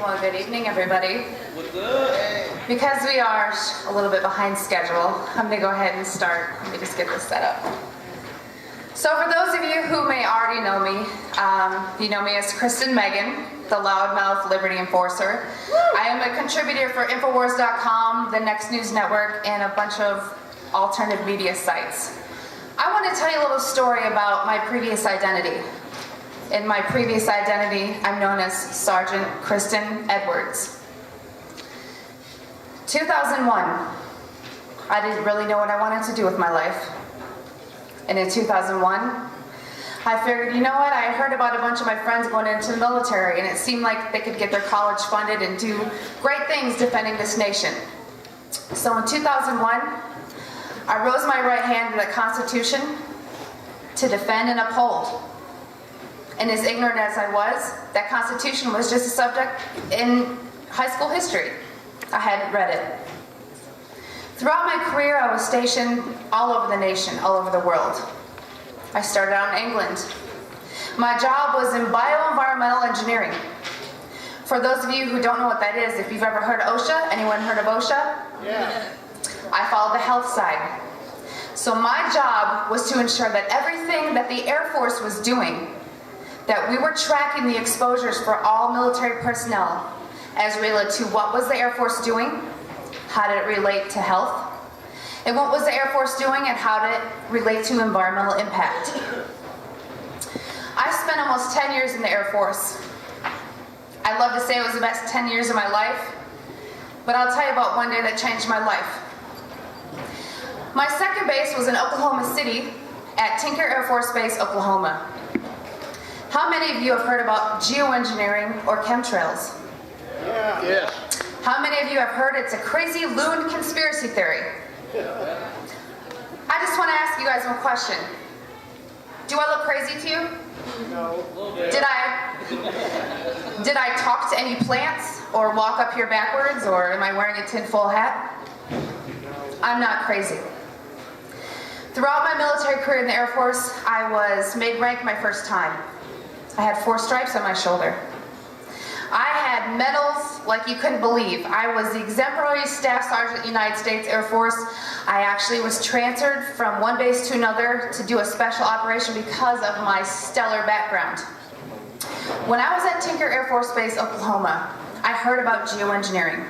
Well, good evening, everybody. Because we are a little bit behind schedule, I'm going to go ahead and start. Let me just get this set up. So for those of you who may already know me, you know me as Kristen Meghan, the loudmouth liberty enforcer. I am a contributor for Infowars.com, the Next News Network, and a bunch of alternative media sites. I want to tell you a little story about my previous identity. In my previous identity, I'm known as Sergeant Kristen Edwards. 2001, I didn't really know what I wanted to do with my life. And in 2001, I figured, you know what, I had heard about a bunch of my friends going into the military, and it seemed like they could get their college funded and do great things defending this nation. So in 2001, I rose my right hand to the Constitution to defend and uphold. And as ignorant as I was, that Constitution was just a subject in high school history. I hadn't read it. Throughout my career, I was stationed all over the nation, all over the world. I started out in England. My job was in bioenvironmental engineering. For those of you who don't know what that is, if you've ever heard of OSHA, anyone heard of OSHA? Yeah. I followed the health side. So my job was to ensure that everything that the Air Force was doing, that we were tracking the exposures for all military personnel as related to what was the Air Force doing, how did it relate to health, and what was the Air Force doing and how did it relate to environmental impact. I spent almost 10 years in the Air Force. I'd love to say it was the best 10 years of my life, but I'll tell you about one day that changed my life. My second base was in Oklahoma City at Tinker Air Force Base, Oklahoma. How many of you have heard about geoengineering or chemtrails? Yeah. Yes. How many of you have heard it's a crazy loon conspiracy theory? I just want to ask you guys one question. Do I look crazy to you? No. Did I talk to any plants or walk up here backwards, or am I wearing a tinfoil hat? I'm not crazy. Throughout my military career in the Air Force, I was made rank my first time. I had 4 stripes on my shoulder. I had medals like you couldn't believe. I was the exemplary Staff Sergeant United States Air Force. I actually was transferred from one base to another to do a special operation because of my stellar background. When I was at Tinker Air Force Base, Oklahoma, I heard about geoengineering,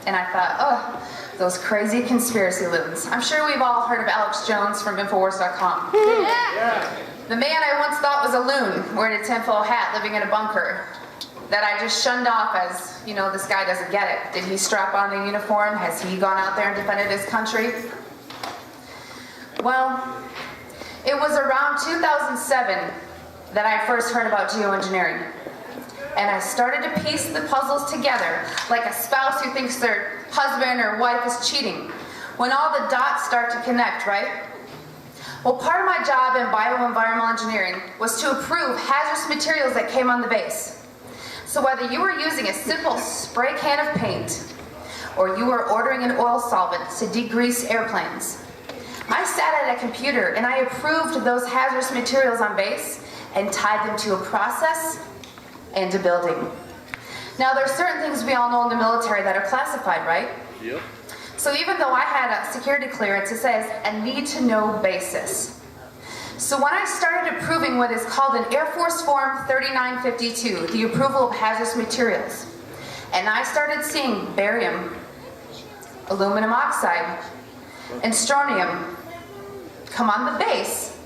and I thought, oh, those crazy conspiracy loons. I'm sure we've all heard of Alex Jones from Infowars.com. Yeah. The man I once thought was a loon, wearing a tinfoil hat, living in a bunker, that I just shunned off as, you know, this guy doesn't get it. Did he strap on the uniform? Has he gone out there and defended his country? Well, it was around 2007 that I first heard about geoengineering. And I started to piece the puzzles together, like a spouse who thinks their husband or wife is cheating, when all the dots start to connect, right? Well, part of my job in bioenvironmental engineering was to approve hazardous materials that came on the base. So whether you were using a simple spray can of paint, or you were ordering an oil solvent to degrease airplanes, I sat at a computer and I approved those hazardous materials on base and tied them to a process and a building. Now, there's certain things we all know in the military that are classified, right? Yep. So even though I had a security clearance, it says a need-to-know basis. So when I started approving what is called an Air Force Form 3952, the approval of hazardous materials, and I started seeing barium, aluminum oxide, and strontium come on the base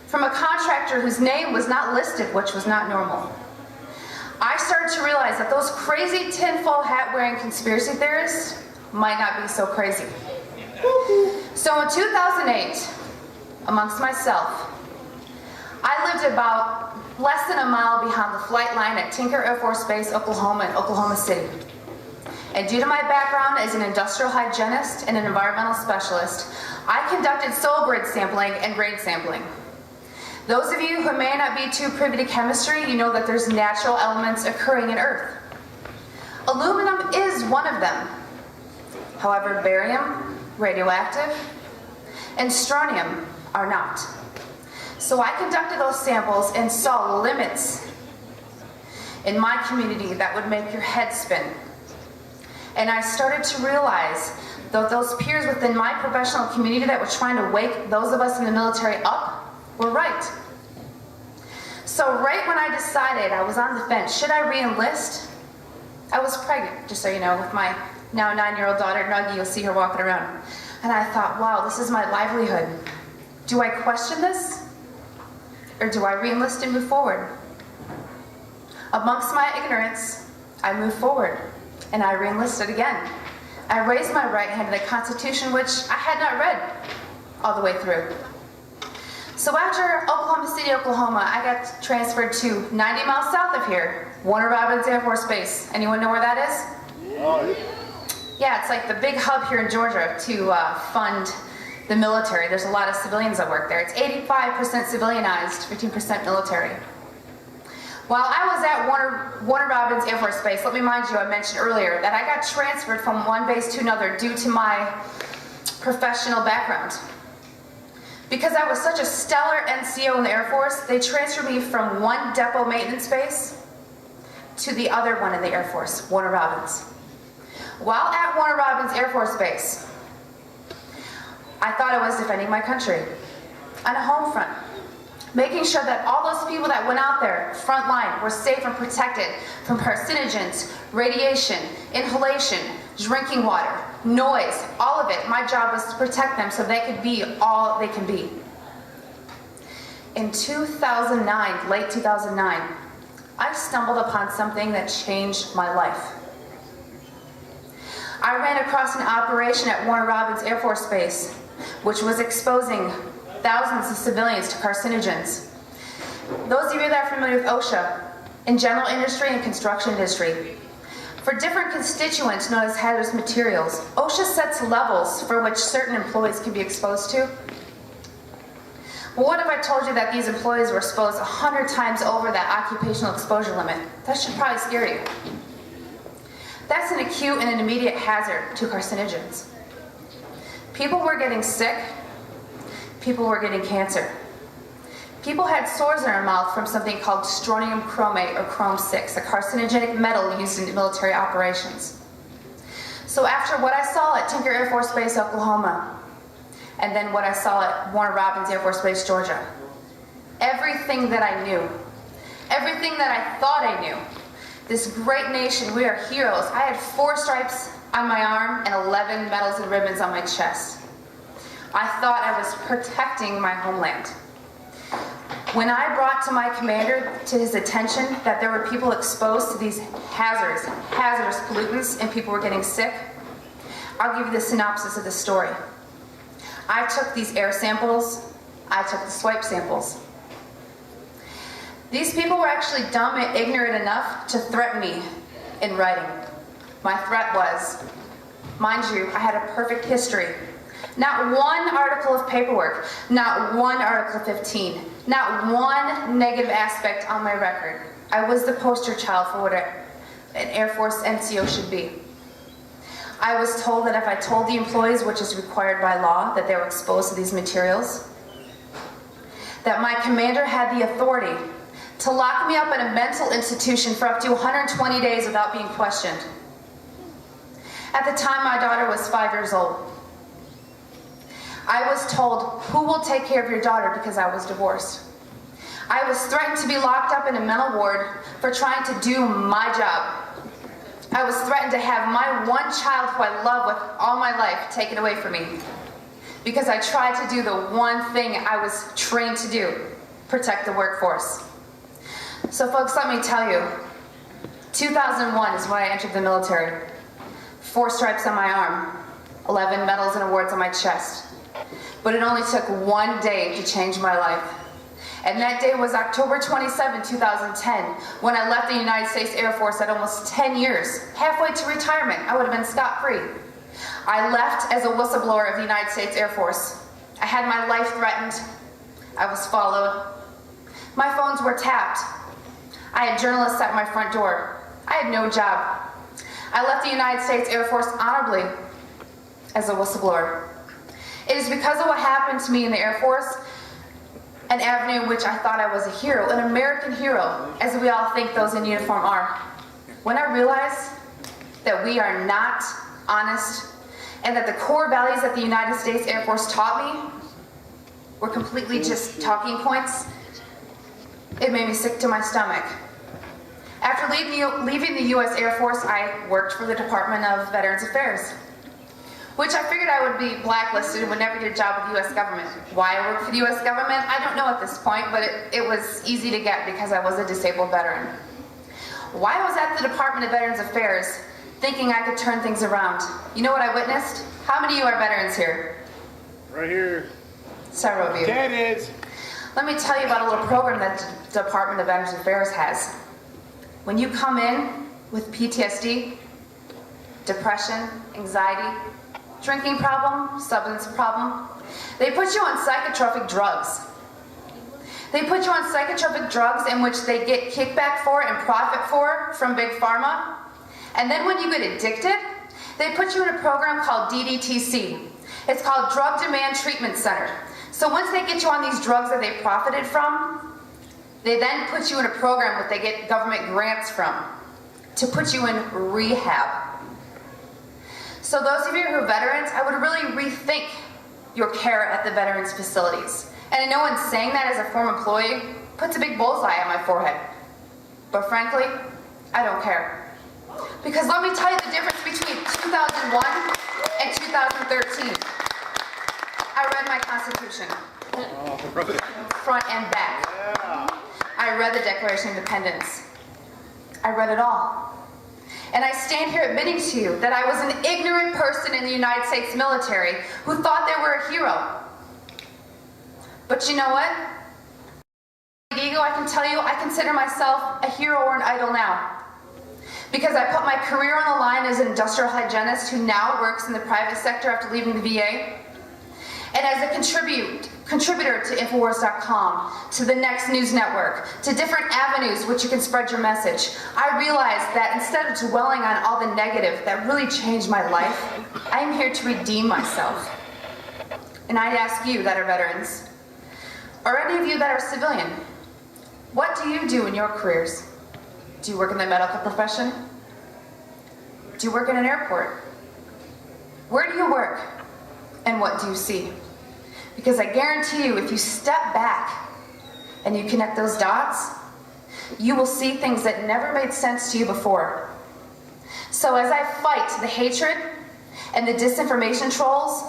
from a contractor whose name was not listed, which was not normal, I started to realize that those crazy tinfoil hat-wearing conspiracy theorists might not be so crazy. So in 2008, amongst myself, I lived about less than a mile behind the flight line at Tinker Air Force Base, Oklahoma, in Oklahoma City. And due to my background as an industrial hygienist and an environmental specialist, I conducted soil grid sampling and grade sampling. Those of you who may not be too privy to chemistry, you know that there's natural elements occurring in Earth. Aluminum is one of them. However, barium, radioactive, and strontium are not. So I conducted those samples and saw limits in my community that would make your head spin. And I started to realize that those peers within my professional community that were trying to wake those of us in the military up were right. So right when I decided, I was on the fence, should I re-enlist? I was pregnant, just so you know, with my now 9-year-old daughter, Nuggie. You'll see her walking around. And I thought, wow, this is my livelihood. Do I question this? Or do I re-enlist and move forward? Amongst my ignorance, I moved forward, and I re-enlisted again. I raised my right hand to the Constitution, which I had not read all the way through. So after Oklahoma City, Oklahoma, I got transferred to 90 miles south of here, Warner Robins Air Force Base. Anyone know where that is? Oh, Yeah, it's like the big hub here in Georgia to fund the military. There's a lot of civilians that work there. It's 85% civilianized, 15% military. While I was at Warner Robins Air Force Base, let me remind you, I mentioned earlier that I got transferred from one base to another due to my professional background. Because I was such a stellar NCO in the Air Force, they transferred me from one depot maintenance base to the other one in the Air Force, Warner Robins. While at Warner Robins Air Force Base, I thought I was defending my country on a home front, making sure that all those people that went out there, front line, were safe and protected from carcinogens, radiation, inhalation, drinking water, noise, all of it. My job was to protect them so they could be all they can be. In 2009, late 2009, I stumbled upon something that changed my life. I ran across an operation at Warner Robins Air Force Base, which was exposing thousands of civilians to carcinogens. Those of you that are familiar with OSHA, in general industry and construction industry, for different constituents known as hazardous materials, OSHA sets levels for which certain employees can be exposed to. Well, what if I told you that these employees were exposed 100 times over that occupational exposure limit? That should probably scare you. That's an acute and an immediate hazard to carcinogens. People were getting sick. People were getting cancer. People had sores in their mouth from something called strontium chromate or chrome-6, a carcinogenic metal used in military operations. So after what I saw at Tinker Air Force Base, Oklahoma, and then what I saw at Warner Robins Air Force Base, Georgia, everything that I knew, everything that I thought I knew, this great nation, we are heroes. I had 4 stripes on my arm and 11 medals and ribbons on my chest. I thought I was protecting my homeland. When I brought to my commander to his attention that there were people exposed to these hazardous pollutants and people were getting sick, I'll give you the synopsis of the story. I took these air samples, I took the swipe samples. These people were actually dumb and ignorant enough to threaten me in writing. My threat was, mind you, I had a perfect history. Not one article of paperwork, not one Article 15, not one negative aspect on my record. I was the poster child for what an Air Force NCO should be. I was told that if I told the employees, which is required by law, that they were exposed to these materials, that my commander had the authority to lock me up in a mental institution for up to 120 days without being questioned. At the time, my daughter was 5 years old. I was told, who will take care of your daughter, because I was divorced. I was threatened to be locked up in a mental ward for trying to do my job. I was threatened to have my one child who I love with all my life taken away from me because I tried to do the one thing I was trained to do, protect the workforce. So folks, let me tell you, 2001 is when I entered the military. 4 stripes on my arm, 11 medals and awards on my chest. But it only took one day to change my life. And that day was October 27, 2010, when I left the United States Air Force at almost 10 years, halfway to retirement. I would have been scot-free. I left as a whistleblower of the United States Air Force. I had my life threatened. I was followed. My phones were tapped. I had journalists at my front door. I had no job. I left the United States Air Force honorably as a whistleblower. It is because of what happened to me in the Air Force an avenue in which I thought I was a hero, an American hero, as we all think those in uniform are. When I realized that we are not honest and that the core values that the United States Air Force taught me were completely just talking points, it made me sick to my stomach. After leaving the U.S. Air Force, I worked for the Department of Veterans Affairs, which I figured I would be blacklisted and would never get a job with the U.S. government. Why I worked for the U.S. government, I don't know at this point, but it was easy to get because I was a disabled veteran. Why I was at the Department of Veterans Affairs, thinking I could turn things around. You know what I witnessed? How many of you are veterans here? Right here. Several of you. That is. Let me tell you about a little program that the Department of Veterans Affairs has. When you come in with PTSD, depression, anxiety, drinking problem, substance problem, they put you on psychotropic drugs. They put you on psychotropic drugs in which they get kickback for and profit for from Big Pharma. And then when you get addicted, they put you in a program called DDTC. It's called Drug Demand Treatment Center. So once they get you on these drugs that they profited from, they then put you in a program that they get government grants from to put you in rehab. So those of you who are veterans, I would really rethink your care at the veterans facilities. And I know in saying that as a former employee, puts a big bullseye on my forehead. But frankly, I don't care. Because let me tell you the difference between 2001 and 2013. I read my Constitution, front and back. I read the Declaration of Independence. I read it all. And I stand here admitting to you that I was an ignorant person in the United States military who thought they were a hero. But you know what? Ego, I can tell you, I consider myself a hero or an idol now. Because I put my career on the line as an industrial hygienist who now works in the private sector after leaving the VA. And as a contributor to Infowars.com, to the Next News Network, to different avenues which you can spread your message, I realized that instead of dwelling on all the negative that really changed my life, I am here to redeem myself. And I'd ask you that are veterans, or any of you that are civilian, what do you do in your careers? Do you work in the medical profession? Do you work in an airport? Where do you work? And what do you see? Because I guarantee you, if you step back and you connect those dots, you will see things that never made sense to you before. So as I fight the hatred and the disinformation trolls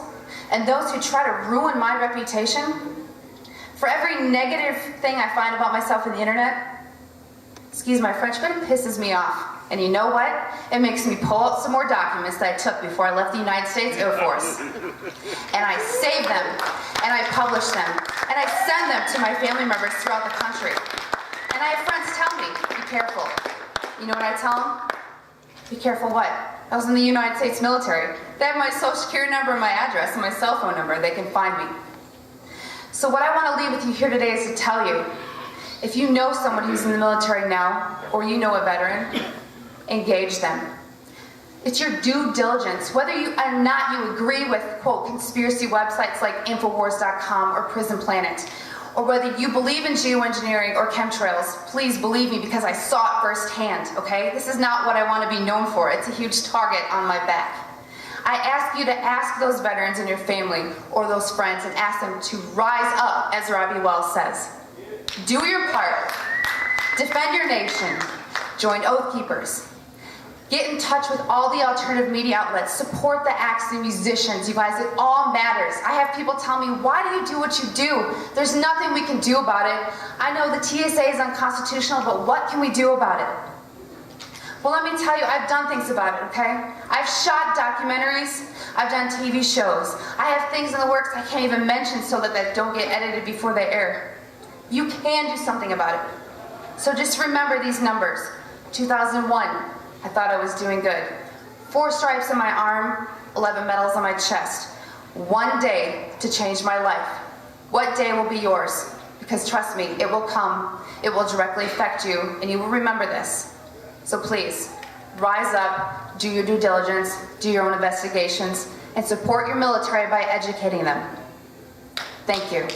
and those who try to ruin my reputation, for every negative thing I find about myself on the internet, excuse my French, but it pisses me off. And you know what? It makes me pull out some more documents that I took before I left the United States Air Force. And I save them, and I publish them, and I send them to my family members throughout the country. And I have friends tell me, be careful. You know what I tell them? Be careful what? I was in the United States military. They have my social security number and my address and my cell phone number. They can find me. So what I want to leave with you here today is to tell you, if you know someone who's in the military now, or you know a veteran, engage them. It's your due diligence. Whether you or not you agree with, quote, conspiracy websites like Infowars.com or Prison Planet, or whether you believe in geoengineering or chemtrails, please believe me because I saw it firsthand, okay? This is not what I want to be known for. It's a huge target on my back. I ask you to ask those veterans in your family or those friends and ask them to rise up, as Robbie Wells says. Do your part. Defend your nation. Join Oath Keepers. Get in touch with all the alternative media outlets. Support the acts and musicians. You guys, it all matters. I have people tell me, why do you do what you do? There's nothing we can do about it. I know the TSA is unconstitutional, but what can we do about it? Well, let me tell you, I've done things about it, okay? I've shot documentaries. I've done TV shows. I have things in the works I can't even mention so that they don't get edited before they air. You can do something about it. So just remember these numbers. 2001, I thought I was doing good. 4 stripes on my arm, 11 medals on my chest. 1 day to change my life. What day will be yours? Because trust me, it will come. It will directly affect you, and you will remember this. So please, rise up, do your due diligence, do your own investigations, and support your military by educating them. Thank you.